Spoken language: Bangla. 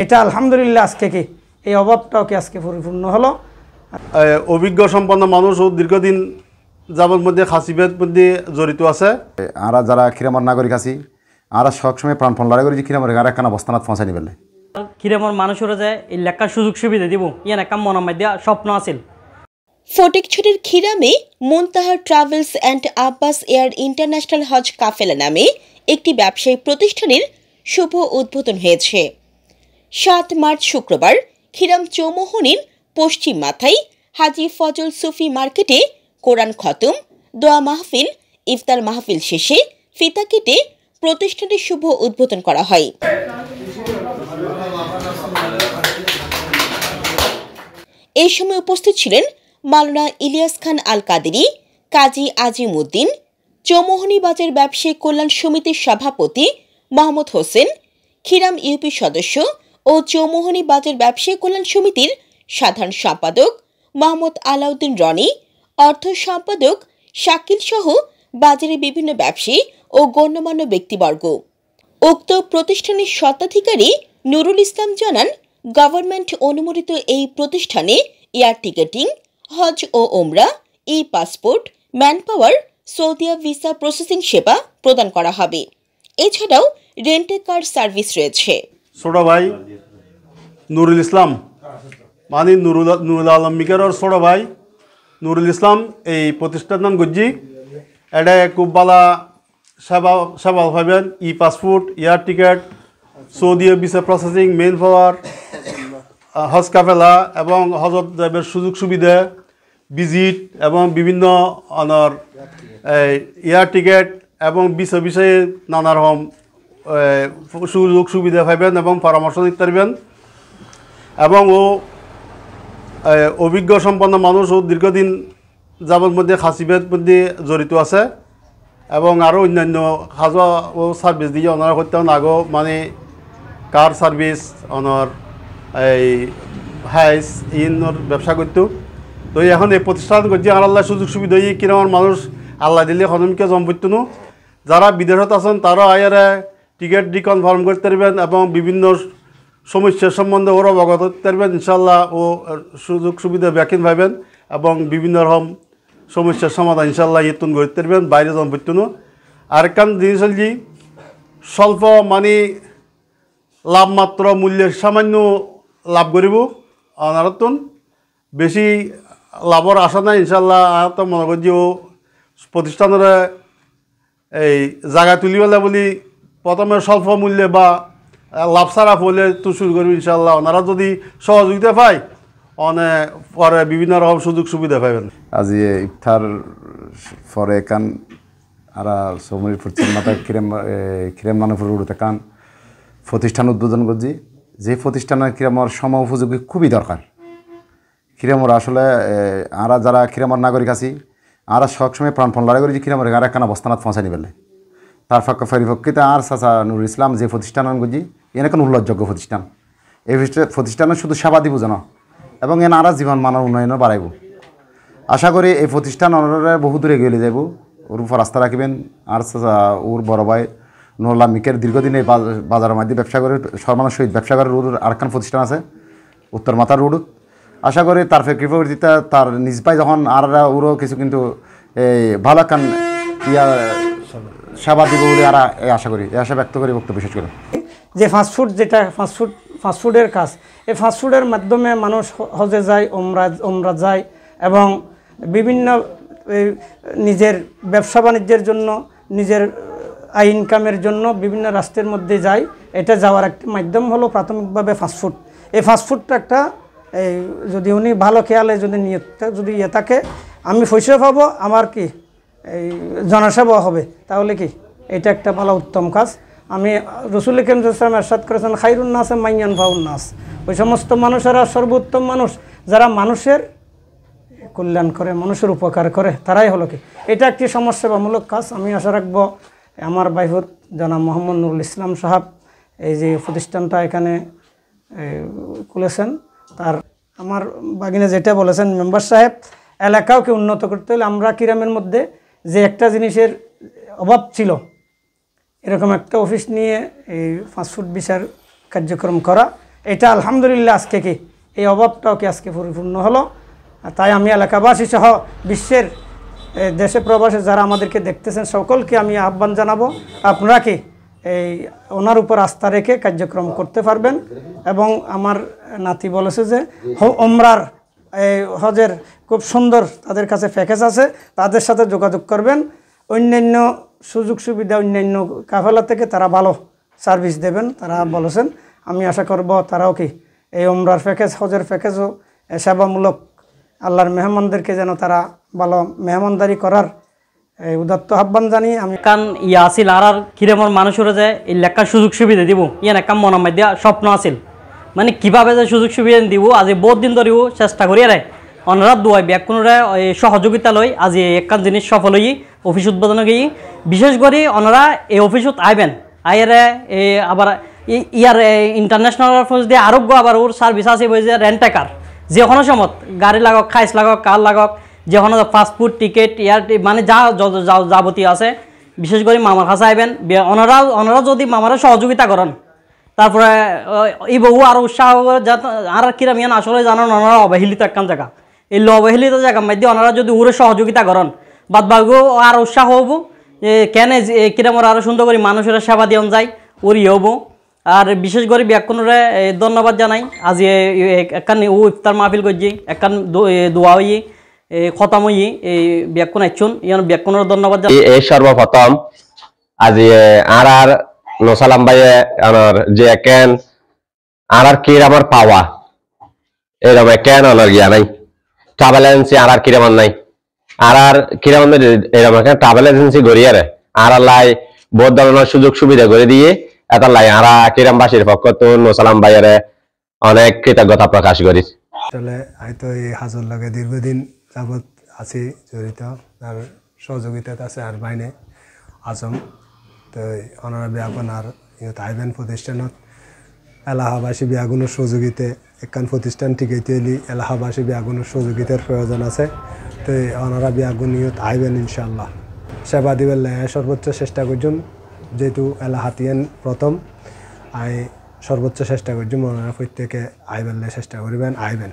এটা আলহামদুলিল্লাহ আজকে কি এই অভাবটাও কি আজকে পরিপূর্ণ হলো। অভিজ্ঞ সম্পন্ন মানুষ ও দীর্ঘদিন যাবত মধ্যে খাসিবের মধ্যে জড়িত আছে। আমরা যারা খিরামর নাগরিক আছি আমরা সবসময় প্রাণপণ লড়াই করি যে খিরামর আর একখানা অবস্থানত পৌঁছাই নিবেলে খিরামর মানুষরা যায় এই লেখার সুযোগ সুবিধা দিব ইয়ান একটা মনের মধ্যে স্বপ্ন আছিল। ফটিকছড়ির খিরামে মুনতাহার travels and Abbas air international হজ কাফেলা নামে একটি ব্যবসায়িক প্রতিষ্ঠানের শুভ উদ্বোধন হয়েছে। ৭ মার্চ শুক্রবার খিরাম চৌমোহনীর পশ্চিম মাথায় হাজী ফজল সুফি মার্কেটে কোরআন খতম, দোয়া মাহফিল, ইফতার মাহফিল শেষে ফিতা কেটে প্রতিষ্ঠানের শুভ উদ্বোধন করা হয়। এই সময় উপস্থিত ছিলেন মাওলানা ইলিয়াস খান আল কাদেরী, কাজী আজিম উদ্দিন, চৌমোহনী বাজার ব্যবসায়ী কল্যাণ সমিতির সভাপতি মোহাম্মদ হোসেন, খিরাম ইউপি সদস্য ও চৌমোহনী বাজার ব্যবসায়ী কল্যাণ সমিতির সাধারণ সম্পাদক মোহাম্মদ আলাউদ্দিন রনি, অর্থ সম্পাদক শাকিল সহ বাজারের বিভিন্ন ব্যবসায়ী ও গণ্যমান্য ব্যক্তিবর্গ। উক্ত প্রতিষ্ঠানের স্বত্বাধিকারী নুরুল ইসলাম জানান, গভর্নমেন্ট অনুমোদিত এই প্রতিষ্ঠানে এয়ার টিকেটিং, হজ ও ওমরা, e passport, manpower, Saudia visa processing সেবা প্রদান করা হবে। এছাড়াও রেন্টে কার সার্ভিস রয়েছে। ছোট ভাই নুরুল ইসলাম মানে নুরুল আলম মিকের ছোট ভাই নুরুল ইসলাম এই প্রতিষ্ঠান নাম গজ্জি। এটা খুব ভালো সেবা পাবেন। E passport, air ticket, Saudi visa processing, manpower, হজ কাফেলা এবং হজত যাবের সুযোগ সুবিধা, ভিজিট এবং বিভিন্ন অনার এয়ার টিকেট এবং ভিসা বিষয়ে নানা রকম সুযোগ সুবিধা পাইবেন এবং পরামর্শ দিতে পারবেন। এবং অভিজ্ঞ সম্পন্ন মানুষ ও দীর্ঘদিন যাবত মধ্যে খাসিবের মধ্যে জড়িত আছে এবং আরও অন্যান্য খাজা ও সার্ভিস দিয়ে ওনারা করতে আগো মানে কার সার্ভিস অনার এই হাইস ইনর ব্যবসা করতো। তো এখন এই প্রতিষ্ঠান করছি আর আল্লাহ সুযোগ সুবিধা কিরকম মানুষ আল্লাহ দিলে হনমকে জমপত্য নো যারা বিদেশত আছেন তারা আয়ারে টিকিট রিকনফার্ম করতে পারবেন এবং বিভিন্ন সমস্যার সম্বন্ধে ওরা অবগত করতে পারবেন। ইনশাল্লাহ ও সুযোগ সুবিধা ব্যাকিন পাইবেন এবং বিভিন্ন রকম সমস্যার সমাধান ইনশাল্লাহ ইতুন করতে পারবেন বাইরে জমপত্য নো। আরেকখান জিনিস হল যে স্বল্প মানে লাভমাত্র মূল্যের সামান্য লাভ করিব অনারতন বেশি লাভর আশা নাই। ইনশাল্লাহ তো মনে করছি ও প্রতিষ্ঠানের এই জায়গা তুলিবেলা বলি প্রথমে স্বল্প মূল্যে বা লাভ ছাড়া হলে তো শুরু করবি। ইনশাল্লাহ ওনারা যদি সহযোগিতা পায় অনেক পরে বিভিন্ন রকম সুযোগ সুবিধা পাবেন। আজি ইফতার পরে কান আর সৌমনির পশ্চিম মাথায় খিরাম মানপুর রোডতে কান প্রতিষ্ঠান উদ্বোধন করছি। যে প্রতিষ্ঠানের খিরামর সম উপযোগী খুবই দরকার। খিরামর আসলে আমরা যারা খিরামর নাগরিক আছি আমরা সবসময় প্রাণপণ লড়াই করি যে খিরামর আর একখানা অবস্থানত পৌঁছাই নিবেলে। তার পরিপ্রেক্ষিতে আর চাচা নুরুল ইসলাম যে প্রতিষ্ঠান করছি এনে কোনো উল্লেখযোগ্য প্রতিষ্ঠান। এই প্রতিষ্ঠানে শুধু সেবা দিব যেন এবং এনে আর জীবন মানের উন্নয়নও বাড়াইব। আশা করি এই প্রতিষ্ঠান অনারে বহু দূরে গেলে যাব। ওর উপর রাস্তা রাখবেন। আর ওর বড় ভাই নুরুল্লাহ মিকের দীর্ঘদিন এই বাজারের মধ্যে ব্যবসা করে সর্বানা সহিত ব্যবসা করে রোড আরেকখান প্রতিষ্ঠান আছে উত্তর মাথার রোড। আশা করি তার কৃপা তার নিজ পাই যখন আর ওরও কিছু কিন্তু এই ভালো একখান সেবা দিব বলে আর আশা করি এই আশা ব্যক্ত করি বক্তব্য বিশেষ করে। যে ফাস্টফুড যেটা ফাস্টফুডের কাজ, এই ফাস্টফুডের মাধ্যমে মানুষ হজে যায়, ওমরা যায় এবং বিভিন্ন নিজের ব্যবসা বাণিজ্যের জন্য নিজের আয় ইনকামের জন্য বিভিন্ন রাষ্ট্রের মধ্যে যায়। এটা যাওয়ার একটা মাধ্যম হলো প্রাথমিকভাবে ফাস্টফুড। এই ফাস্টফুডটা একটা এই যদি উনি ভালো খেয়ালে যদি যদি ইয়ে থাকে আমি পয়সা পাবো আমার কি এই জনসেবা হবে, তাহলে কি এটা একটা ভালো উত্তম কাজ। আমি রসুল করিম সাল্লাল্লাহু আলাইহি ইরশাদ করেছেন খায়রুন নাস মাইয়ান ফাউন নাস, ওই সমস্ত মানুষেরা সর্বোত্তম মানুষ যারা মানুষের কল্যাণ করে মানুষের উপকার করে তারাই হলো কি এটা একটি সমাজসেবামূলক কাজ। আমি আশা রাখবো আমার বাইহুত জনাব মোহাম্মদ নুরুল ইসলাম সাহেব এই যে প্রতিষ্ঠানটা এখানে খুলেছেন তার আমার বাগিনে যেটা বলেছেন মেম্বার সাহেব এলাকাওকে উন্নত করতে হলে আমরা কিরামের মধ্যে যে একটা জিনিসের অভাব ছিল এরকম একটা অফিস নিয়ে এই ফাস্টফুড বিচার কার্যক্রম করা এটা আলহামদুলিল্লাহ আজকে কি এই অভাবটাও কি আজকে পরিপূর্ণ হলো। তাই আমি এলাকাবাসী সহ বিশ্বের দেশে প্রবাসে যারা আমাদেরকে দেখতেছেন সকলকে আমি আহ্বান জানাবো, আপনারা কি এই ওনার উপর আস্থা রেখে কার্যক্রম করতে পারবেন। এবং আমার নাতি বলেছে যে ওমরার এই হজের খুব সুন্দর তাদের কাছে প্যাকেজ আছে, তাদের সাথে যোগাযোগ করবেন। অন্যান্য সুযোগ সুবিধা অন্যান্য কাফেলা থেকে তারা ভালো সার্ভিস দেবেন তারা বলেছেন। আমি আশা করব তারাও কি এই ওমরার প্যাকেজ হজের প্যাকেজও সেবামূলক আল্লাহর মেহমানদেরকে যেন তারা ভালো মেহমানদারি করার এই উদাত্ত আহ্বান জানিয়ে আমি কান ইয়া আছিল আর কিরমর মানুষের যে এই লেখার সুযোগ সুবিধা দিব ইয়ান একটা মনের মধ্যে স্বপ্ন আছিল, মানে কীভাবে যে সুযোগ সুবিধা দিব আজি বহুত দিন ধরেও চেষ্টা করি রে অনারা দুয়াই ব্যাকুণরে সহযোগিতা লই আজি একখান জিনিস সফল হই অফিস উদ্বোধন গিয়ে। বিশেষ করে ওনারা এই অফিসত আইবেন আইরে আবার ইয়ার ইন্টারন্যাশনাল ফোর্স দিয়ে আরোগ্য আবার ওর সার্ভিস আছে যে রেন্টাকার যে কোনো সময় গাড়ি লাগক খাইস লাগক কার লাগক যে কোনো ফাস্টফুড টিকিট ইয়ার মানে যা যাবতীয় আছে। বিশেষ করে মামার কাছে আইবেন ওনারা যদি মামারা সহযোগিতা করেন তারপরে এই বহু আরও উৎসাহ আর কিরাম ইয়ান আসলে জানান ওনারা অবহেলিত একখান জায়গা, এই অবহেলিত জায়গা মধ্যে ওনারা যদি ওরে সহযোগিতা করেন বাদ বাকিও আর উৎসাহ হব কেন কিরাম ওরা আরও সুন্দর করে মানুষের সেবা দিয়ন যায় ওর হবো। আর বিশেষ করে ব্যাকুণরে ধন্যবাদ জানাই আজি একখান ও ইফতার মাহফিল করছি একখান দোয়া হই খতম হই এই ব্যাকুণ আইছুন ইয়ান ব্যাকুণের ধন্যবাদ জানাই। এই সর্বপ্রথম আজি আর নসালাম ভাইয়ে আমার যে কেন আর কির আমার পাওয়া এরকম কেন আমার গিয়া নাই ট্রাভেল এজেন্সি আর কিরমান নাই আর কিরমান এরকম ট্রাভেল এজেন্সি গড়িয়ারে আর লাই বহুত ধরনের সুযোগ সুবিধা করে দিয়ে এত লাই আর কিরামবাসীর পক্ষ তো নসালাম ভাইয়ারে অনেক কৃতজ্ঞতা প্রকাশ করি। আসলে হয়তো এই হাজর লাগে দীর্ঘদিন যাবৎ আছি জড়িত আর সহযোগিতাত আছে আর বাইনে আজম তো ওনারা বিয়াগুন আর ইয়ত আইবেন প্রতিষ্ঠানত এলাহাবাসী বিয়াগুনের সহযোগিতা একখান প্রতিষ্ঠান টিকাইতে এলি এলাহাবাসী বিয়াগুনের সহযোগিতার প্রয়োজন আছে তো ওনারা বিয়াগুন ইয়ত আইবেন ইনশাল্লাহ সেবা দিবেন সর্বোচ্চ চেষ্টা করছুন যেহেতু এলাহাতিয়ান প্রথম সর্বোচ্চ চেষ্টা করছুন ওনারা প্রত্যেকে আইবেন চেষ্টা করবেন আইবেন।